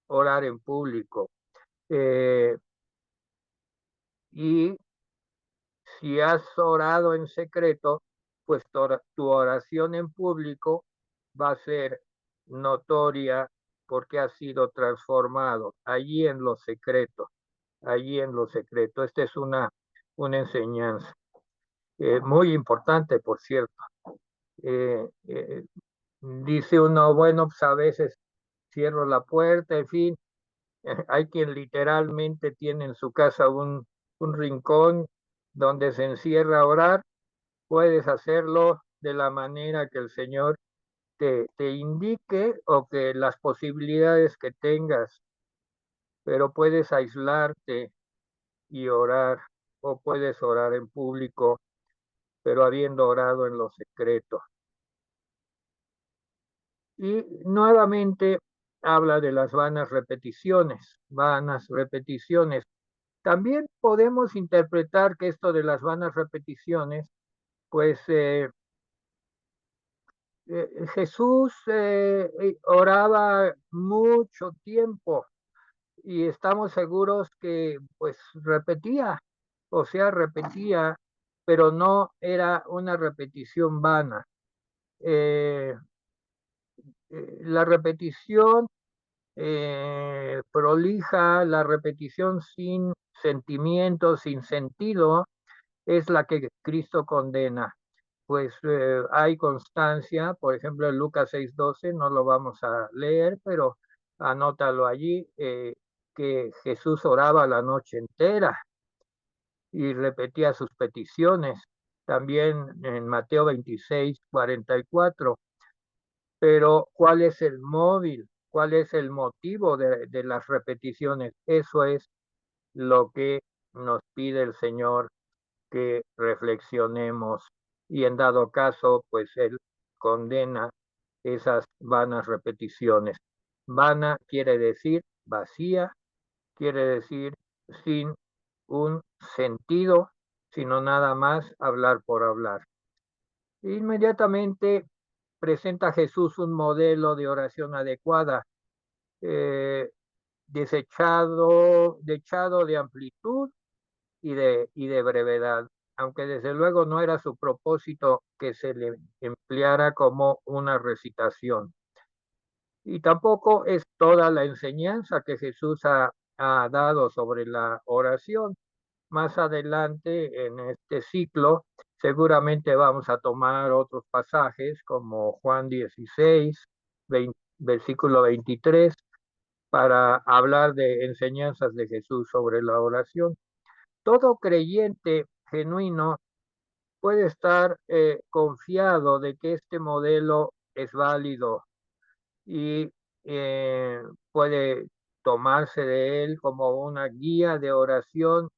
orar en público. Eh, y si has orado en secreto, pues tu oración en público va a ser notoria porque ha sido transformado allí en lo secreto, allí en lo secreto. Esta es una enseñanza muy importante, por cierto. Eh, eh, dice uno, bueno, pues a veces cierro la puerta, en fin, hay quien literalmente tiene en su casa un rincón donde se encierra a orar. Puedes hacerlo de la manera que el Señor te indique o que las posibilidades que tengas, pero puedes aislarte y orar o puedes orar en público, pero habiendo orado en lo secreto. Y nuevamente habla de las vanas repeticiones, vanas repeticiones. También podemos interpretar que esto de las vanas repeticiones, pues Jesús oraba mucho tiempo y estamos seguros que pues repetía, o sea, repetía, pero no era una repetición vana. Eh, la repetición prolija, la repetición sin sentimiento, sin sentido, es la que Cristo condena. Pues hay constancia, por ejemplo, en Lucas 6:12, no lo vamos a leer, pero anótalo allí, que Jesús oraba la noche entera y repetía sus peticiones. También en Mateo 26:44. Pero ¿cuál es el móvil? ¿Cuál es el motivo de las repeticiones? Eso es lo que nos pide el Señor que reflexionemos y en dado caso, pues Él condena esas vanas repeticiones. Vana quiere decir vacía, quiere decir sin un sentido, sino nada más hablar por hablar. Inmediatamente presenta Jesús un modelo de oración adecuada, eh, dechado de amplitud y de brevedad, aunque desde luego no era su propósito que se le empleara como una recitación. Y tampoco es toda la enseñanza que Jesús ha dado sobre la oración. Más adelante en este ciclo seguramente vamos a tomar otros pasajes como Juan 16, versículo 23, para hablar de enseñanzas de Jesús sobre la oración. Todo creyente genuino puede estar confiado de que este modelo es válido y puede tomarse de él como una guía de oración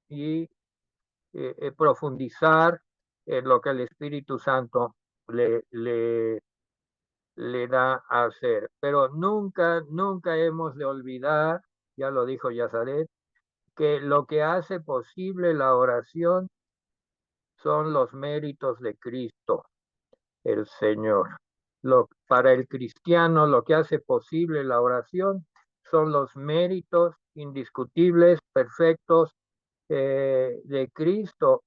y profundizar en lo que el Espíritu Santo le, le, le da a hacer. Pero nunca, nunca hemos de olvidar, ya lo dijo Yazaret, que lo que hace posible la oración son los méritos de Cristo, el Señor. Para el cristiano, lo que hace posible la oración son los méritos indiscutibles, perfectos de Cristo,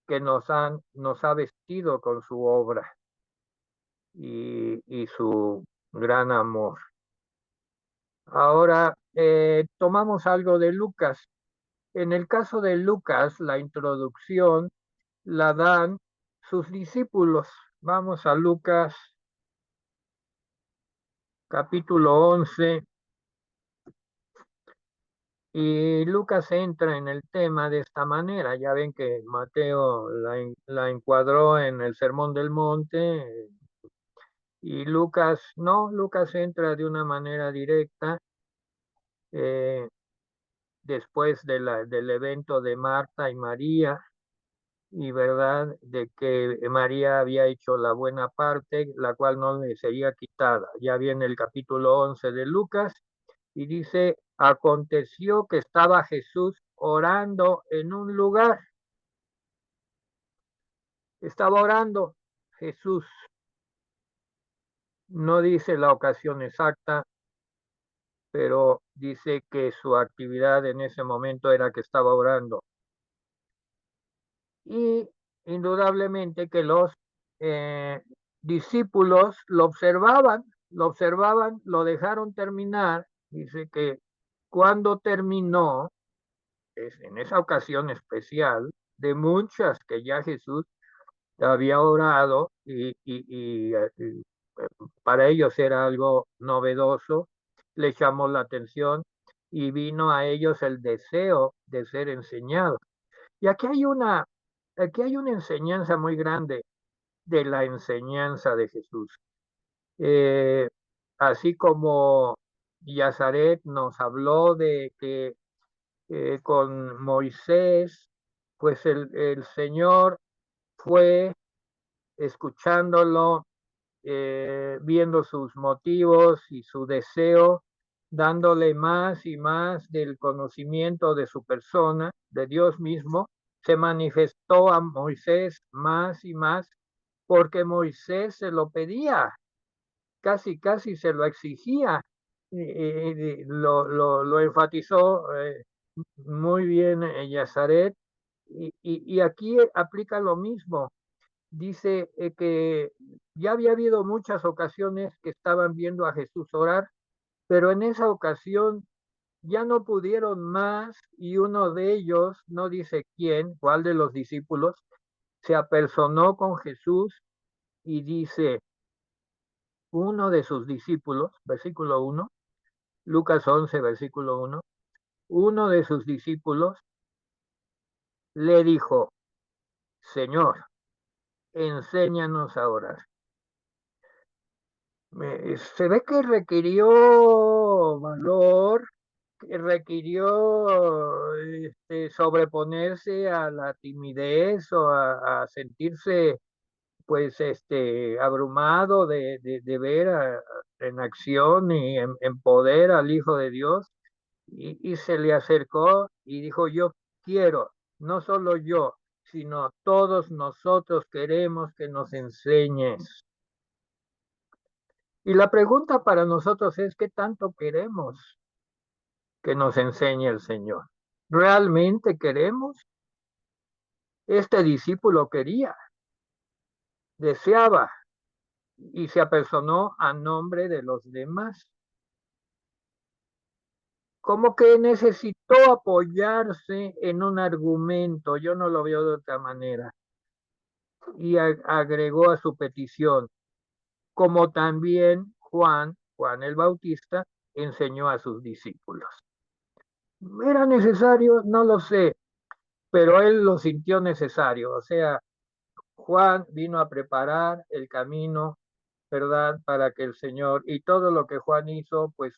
que nos ha vestido con su obra y su gran amor. Ahora tomamos algo de Lucas. En el caso de Lucas, la introducción la dan sus discípulos. Vamos a Lucas capítulo 11, y Lucas entra en el tema de esta manera. Ya ven que Mateo la encuadró en el Sermón del Monte, y Lucas no, Lucas entra de una manera directa eh, después del evento de Marta y María, y verdad, de que María había hecho la buena parte, la cual no le sería quitada. Ya viene el capítulo 11 de Lucas y dice: aconteció que estaba Jesús orando en un lugar. Estaba orando Jesús. No dice la ocasión exacta, pero dice que su actividad en ese momento era que estaba orando. Y indudablemente que los eh, discípulos lo observaban, lo dejaron terminar. Dice que cuando terminó, en esa ocasión especial, de muchas que ya Jesús había orado y para ellos era algo novedoso, les llamó la atención y vino a ellos el deseo de ser enseñados. Y aquí hay una enseñanza muy grande de la enseñanza de Jesús. Eh, Así como Yazaret nos habló de que con Moisés, pues el Señor fue escuchándolo, viendo sus motivos y su deseo, dándole más y más del conocimiento de su persona, de Dios mismo. Se manifestó a Moisés más y más porque Moisés se lo pedía, casi, casi se lo exigía. Lo enfatizó muy bien Yazaret, y aquí aplica lo mismo. Dice que ya había habido muchas ocasiones que estaban viendo a Jesús orar, pero en esa ocasión ya no pudieron más, y uno de ellos, no dice quién, cuál de los discípulos, se apersonó con Jesús y dice: uno de sus discípulos, versículo 1, Lucas 11, versículo 1, uno de sus discípulos le dijo: Señor, enséñanos a orar. Se ve que requirió valor, que requirió sobreponerse a la timidez o a sentirse pues abrumado de ver en acción y en poder al Hijo de Dios, y se le acercó y dijo, yo quiero, no solo yo, sino todos nosotros queremos que nos enseñes. Y la pregunta para nosotros es, ¿qué tanto queremos que nos enseñe el Señor? ¿Realmente queremos? Este discípulo quería, deseaba y se apersonó a nombre de los demás. Como que necesitó apoyarse en un argumento, yo no lo veo de otra manera, y agregó a su petición, como también Juan el Bautista, enseñó a sus discípulos. ¿Era necesario? No lo sé, pero él lo sintió necesario. O sea, Juan vino a preparar el camino, ¿verdad? Para que el Señor, y todo lo que Juan hizo, pues,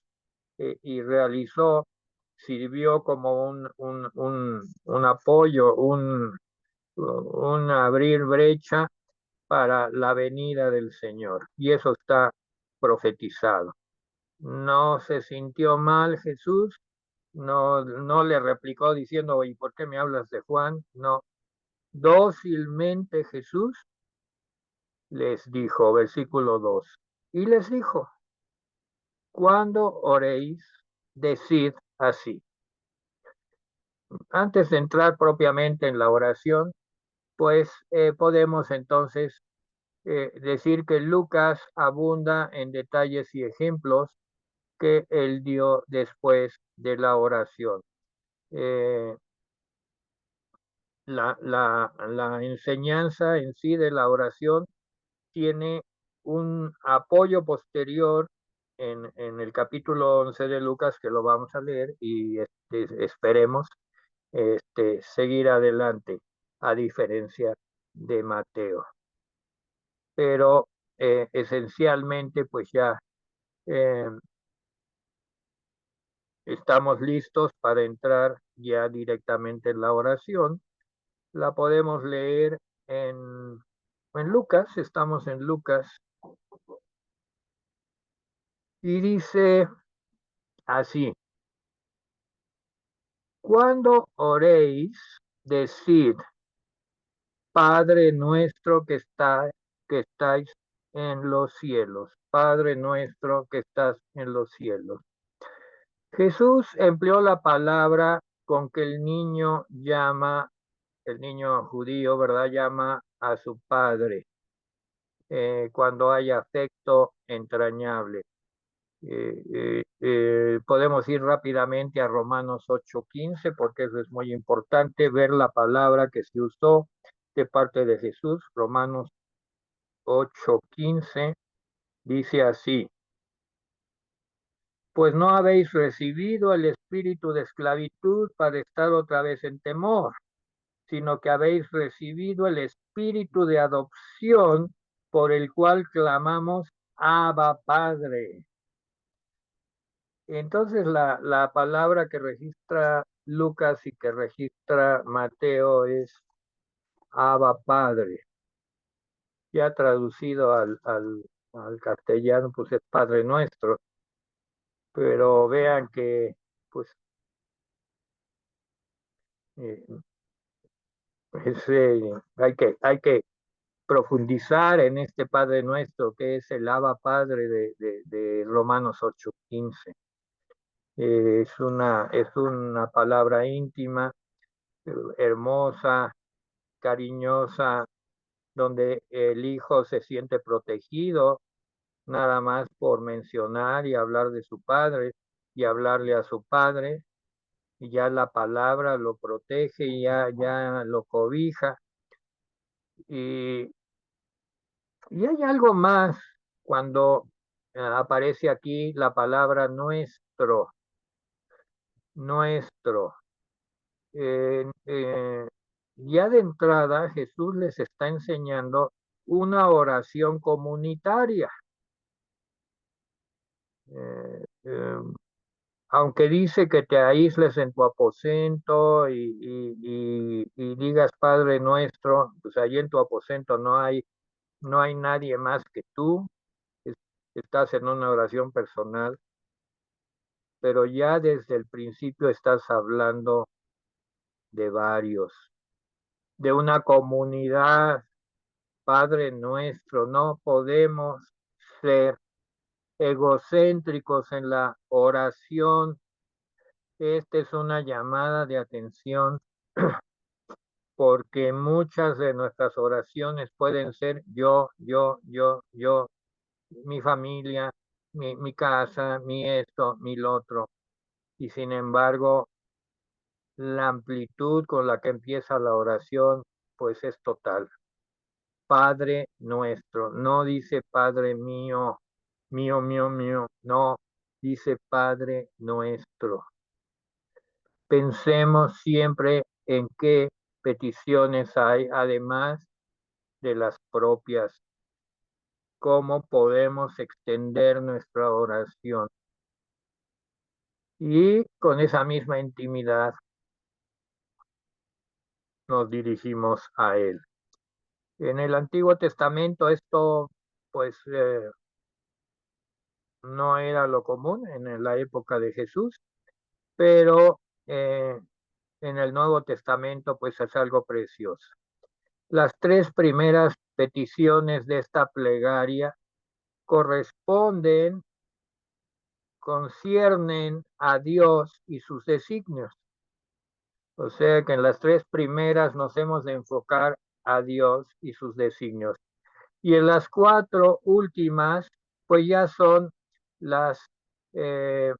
y realizó, sirvió como un apoyo, un abrir brecha para la venida del Señor. Y eso está profetizado. No se sintió mal Jesús, no le replicó diciendo, ¿y por qué me hablas de Juan? No, dócilmente Jesús les dijo, versículo 2, y les dijo, cuando oréis, decid así. Antes de entrar propiamente en la oración, pues podemos entonces decir que Lucas abunda en detalles y ejemplos que él dio después de la oración. Eh, la enseñanza en sí de la oración tiene un apoyo posterior en el capítulo 11 de Lucas, que lo vamos a leer y esperemos seguir adelante, a diferencia de Mateo. Pero esencialmente, pues ya eh, estamos listos para entrar ya directamente en la oración. La podemos leer en Lucas, estamos en Lucas, y dice así, cuando oréis, decid, Padre nuestro que estáis en los cielos, Padre nuestro que estás en los cielos. Jesús empleó la palabra con que el niño judío, ¿verdad? Llama a su padre cuando hay afecto entrañable. Podemos ir rápidamente a Romanos 8:15 porque eso es muy importante, ver la palabra que se usó de parte de Jesús. Romanos 8:15 dice así, pues no habéis recibido el espíritu de esclavitud para estar otra vez en temor, sino que habéis recibido el espíritu de adopción por el cual clamamos, Abba Padre. Entonces la palabra que registra Lucas y que registra Mateo es Abba Padre. Ya traducido al castellano, pues es Padre Nuestro. Pero vean que pues eh, hay que profundizar en este Padre Nuestro, que es el Abba Padre de Romanos 8:15. Es una palabra íntima, hermosa, cariñosa, donde el hijo se siente protegido nada más por mencionar y hablar de su padre y hablarle a su padre, y ya la palabra lo protege y ya lo cobija. Y, y hay algo más cuando aparece aquí la palabra nuestro, nuestro. Eh, eh, ya de entrada Jesús les está enseñando una oración comunitaria. Eh, eh, Aunque dice que te aísles en tu aposento y digas Padre nuestro, pues allí en tu aposento no hay no hay nadie más que tú, estás en una oración personal, pero ya desde el principio estás hablando de varios, de una comunidad. Padre nuestro, no podemos ser egocéntricos en la oración. Esta es una llamada de atención porque muchas de nuestras oraciones pueden ser yo, mi familia, mi casa, mi esto, mi lo otro. Y sin embargo, la amplitud con la que empieza la oración, pues es total. Padre nuestro, no dice Padre mío, mío, no, dice Padre nuestro. Pensemos siempre en qué peticiones hay, además de las propias, cómo podemos extender nuestra oración. Y con esa misma intimidad nos dirigimos a Él. En el Antiguo Testamento esto, pues, no era lo común en la época de Jesús, pero en el Nuevo Testamento pues es algo precioso. Las tres primeras peticiones de esta plegaria corresponden, conciernen a Dios y sus designios. O sea que en las tres primeras nos hemos de enfocar a Dios y sus designios. Y en las cuatro últimas, pues ya son las eh,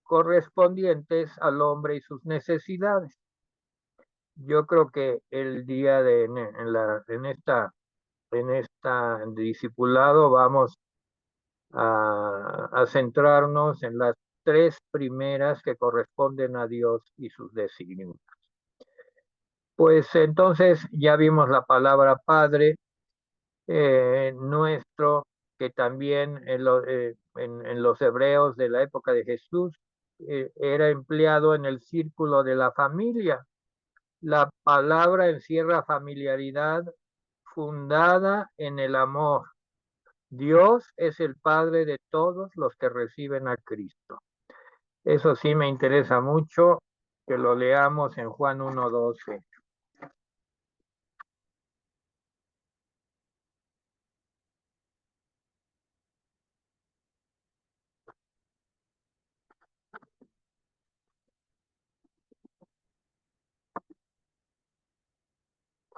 correspondientes al hombre y sus necesidades. Yo creo que el día de en esta discipulado vamos a centrarnos en las tres primeras que corresponden a Dios y sus designios. Pues entonces ya vimos la palabra Padre nuestro, que también en los hebreos de la época de Jesús era empleado en el círculo de la familia. La palabra encierra familiaridad fundada en el amor. Dios es el Padre de todos los que reciben a Cristo. Eso sí me interesa mucho que lo leamos en Juan 1:12.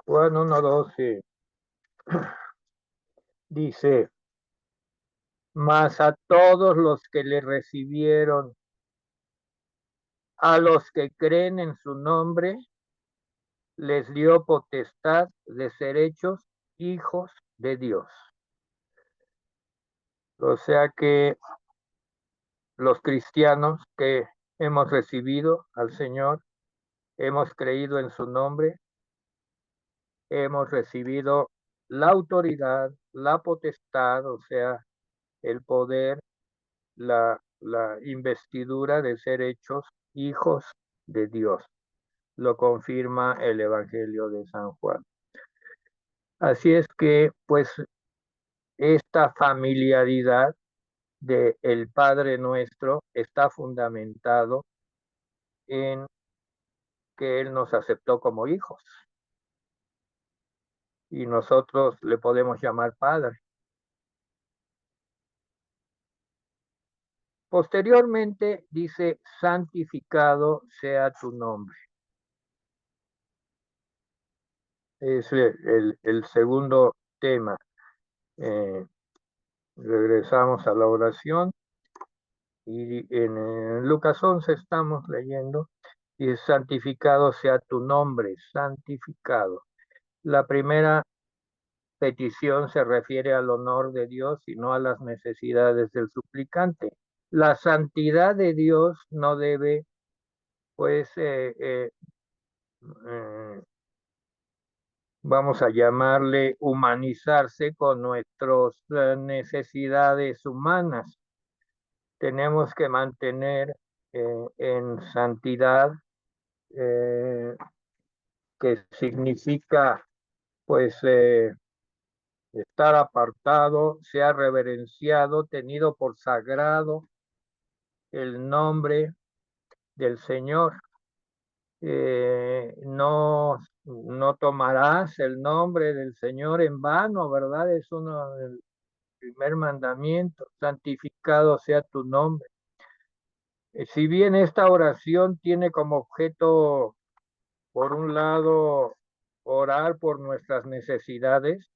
Juan 1:12 dice, mas a todos los que le recibieron, a los que creen en su nombre, les dio potestad de ser hechos hijos de Dios. O sea que los cristianos que hemos recibido al Señor, hemos creído en su nombre, hemos recibido la autoridad, la potestad, o sea, el poder, la investidura de ser hechos hijos de Dios. Lo confirma el Evangelio de San Juan. Así es que, pues, esta familiaridad de el Padre Nuestro está fundamentado en que Él nos aceptó como hijos y nosotros le podemos llamar Padre. Posteriormente dice, santificado sea tu nombre. Es el segundo tema. Regresamos a la oración y en Lucas 11 estamos leyendo, y santificado sea tu nombre, santificado. La primera petición se refiere al honor de Dios y no a las necesidades del suplicante. La santidad de Dios no debe, pues, vamos a llamarle humanizarse con nuestras necesidades humanas. Tenemos que mantener en santidad, que significa, pues, estar apartado, sea reverenciado, tenido por sagrado el nombre del Señor. No tomarás el nombre del Señor en vano, ¿verdad? Es uno del primer mandamiento, santificado sea tu nombre. Si bien esta oración tiene como objeto, por un lado, orar por nuestras necesidades,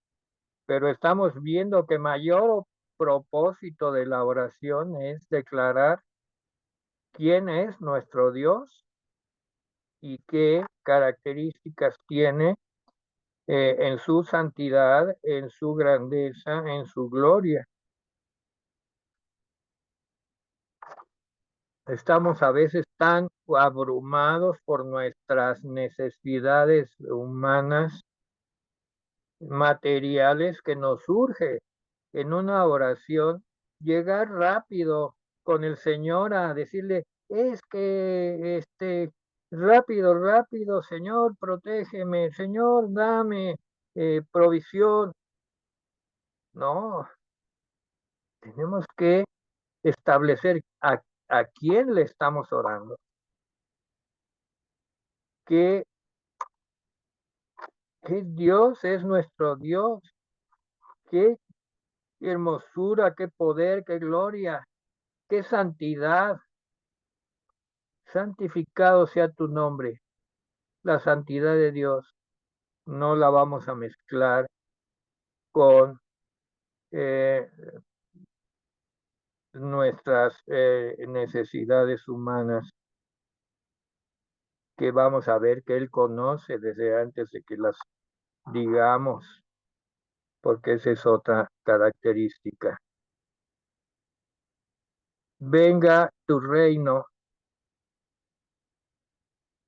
pero estamos viendo que mayor propósito de la oración es declarar quién es nuestro Dios y qué características tiene en su santidad, en su grandeza, en su gloria. Estamos a veces tan abrumados por nuestras necesidades humanas, materiales, que nos surge en una oración llegar rápido con el Señor a decirle, es que rápido, rápido, Señor, protégeme, Señor, dame provisión. No, tenemos que establecer a quién le estamos orando, qué, qué Dios es nuestro Dios, qué hermosura, qué poder, qué gloria, qué santidad. Santificado sea tu nombre. La santidad de Dios no la vamos a mezclar con eh, nuestras necesidades humanas, que vamos a ver que Él conoce desde antes de que las digamos, porque esa es otra característica. Venga tu reino.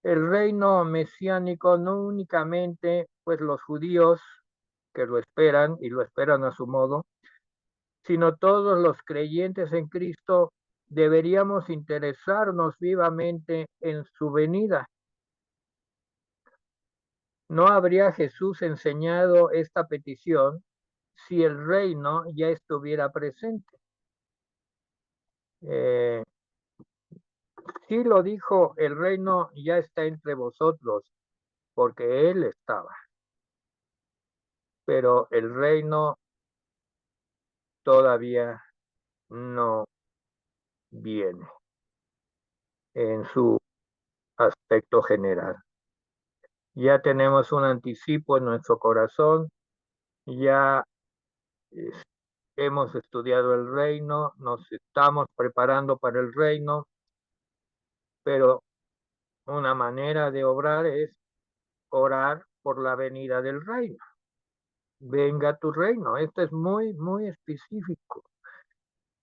El reino mesiánico no únicamente, pues los judíos que lo esperan y lo esperan a su modo, sino todos los creyentes en Cristo deberíamos interesarnos vivamente en su venida. ¿No habría Jesús enseñado esta petición si el reino ya estuviera presente? Eh, sí lo dijo, el reino ya está entre vosotros, porque Él estaba, pero el reino todavía no viene en su aspecto general. Ya tenemos un anticipo en nuestro corazón, ya hemos estudiado el reino, nos estamos preparando para el reino, pero una manera de obrar es orar por la venida del reino. Venga tu reino. Esto es muy, muy específico.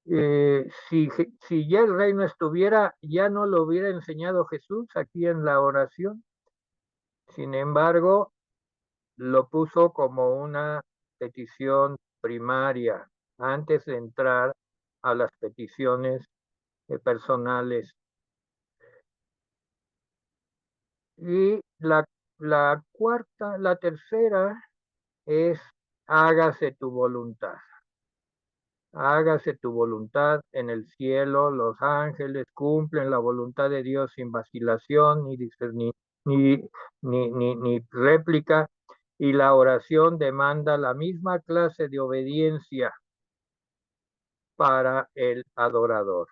Si ya el reino estuviera, ya no lo hubiera enseñado Jesús aquí en la oración. Sin embargo, lo puso como una petición primaria antes de entrar a las peticiones personales. Y la tercera es hágase tu voluntad. Hágase tu voluntad en el cielo. Los ángeles cumplen la voluntad de Dios sin vacilación, ni, ni réplica. Y la oración demanda la misma clase de obediencia para el adorador.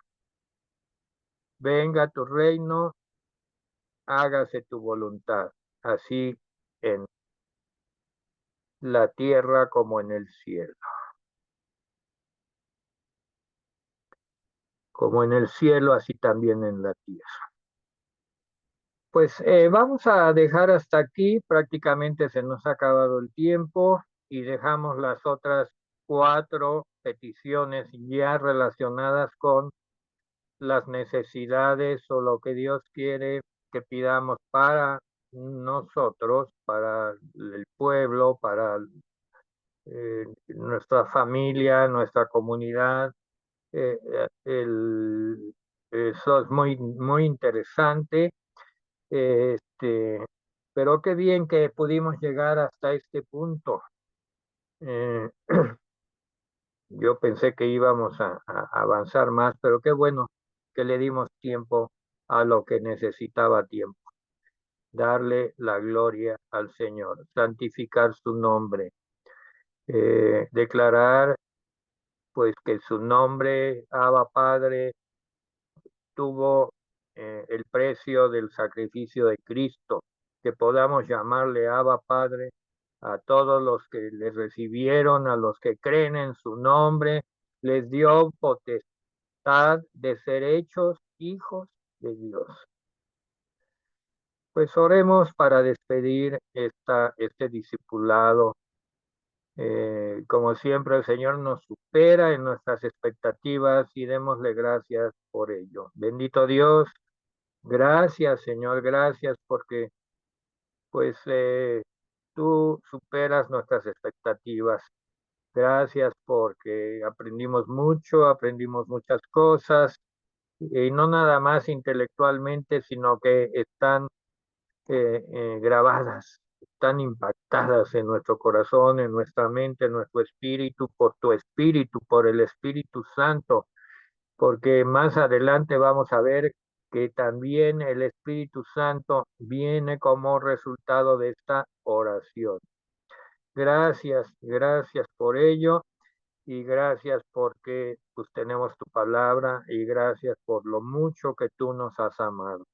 Venga tu reino, hágase tu voluntad, así en la tierra como en el cielo. Como en el cielo, así también en la tierra. Pues vamos a dejar hasta aquí, prácticamente se nos ha acabado el tiempo y dejamos las otras 4 peticiones ya relacionadas con las necesidades o lo que Dios quiere que pidamos para nosotros, para el pueblo, para nuestra familia, nuestra comunidad. Eso es muy, muy interesante. Este, pero qué bien que pudimos llegar hasta este punto. Yo pensé que íbamos a avanzar más, pero qué bueno que le dimos tiempo a lo que necesitaba tiempo. Darle la gloria al Señor, santificar su nombre, declarar pues que su nombre, Abba Padre, tuvo el precio del sacrificio de Cristo, que podamos llamarle Abba Padre a todos los que le recibieron, a los que creen en su nombre, les dio potestad de ser hechos hijos de Dios. Pues oremos para despedir este discipulado. Como siempre, el Señor nos supera en nuestras expectativas y démosle gracias por ello. Bendito Dios, gracias Señor, gracias porque pues tú superas nuestras expectativas. Gracias porque aprendimos muchas cosas y no nada más intelectualmente, sino que están grabadas, están impactadas en nuestro corazón, en nuestra mente, en nuestro espíritu, por tu espíritu, por el Espíritu Santo, porque más adelante vamos a ver que también el Espíritu Santo viene como resultado de esta oración. Gracias, gracias por ello y gracias porque pues tenemos tu palabra y gracias por lo mucho que tú nos has amado.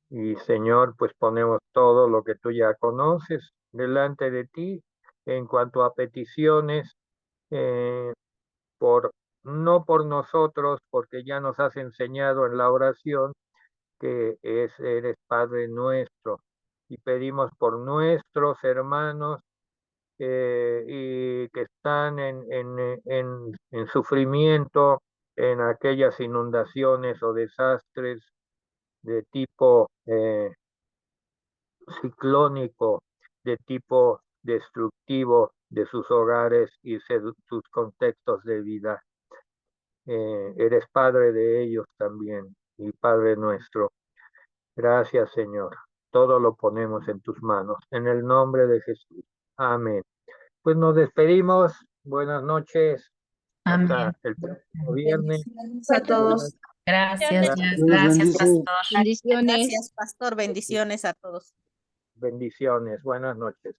Y Señor, pues ponemos todo lo que tú ya conoces delante de ti en cuanto a peticiones, eh, no por nosotros, porque ya nos has enseñado en la oración que eres Padre nuestro. Y pedimos por nuestros hermanos y que están en sufrimiento en aquellas inundaciones o desastres de tipo ciclónico, de tipo destructivo de sus hogares y sus contextos de vida. Eres Padre de ellos también y Padre nuestro. Gracias, Señor. Todo lo ponemos en tus manos. En el nombre de Jesús. Amén. Pues nos despedimos. Buenas noches. Hasta Amén. el próximo viernes. Bendiciones a todos. Gracias, Gracias. Dios los gracias, bendice. pastor. Bendiciones. Gracias, pastor. Bendiciones a todos. Bendiciones. Buenas noches.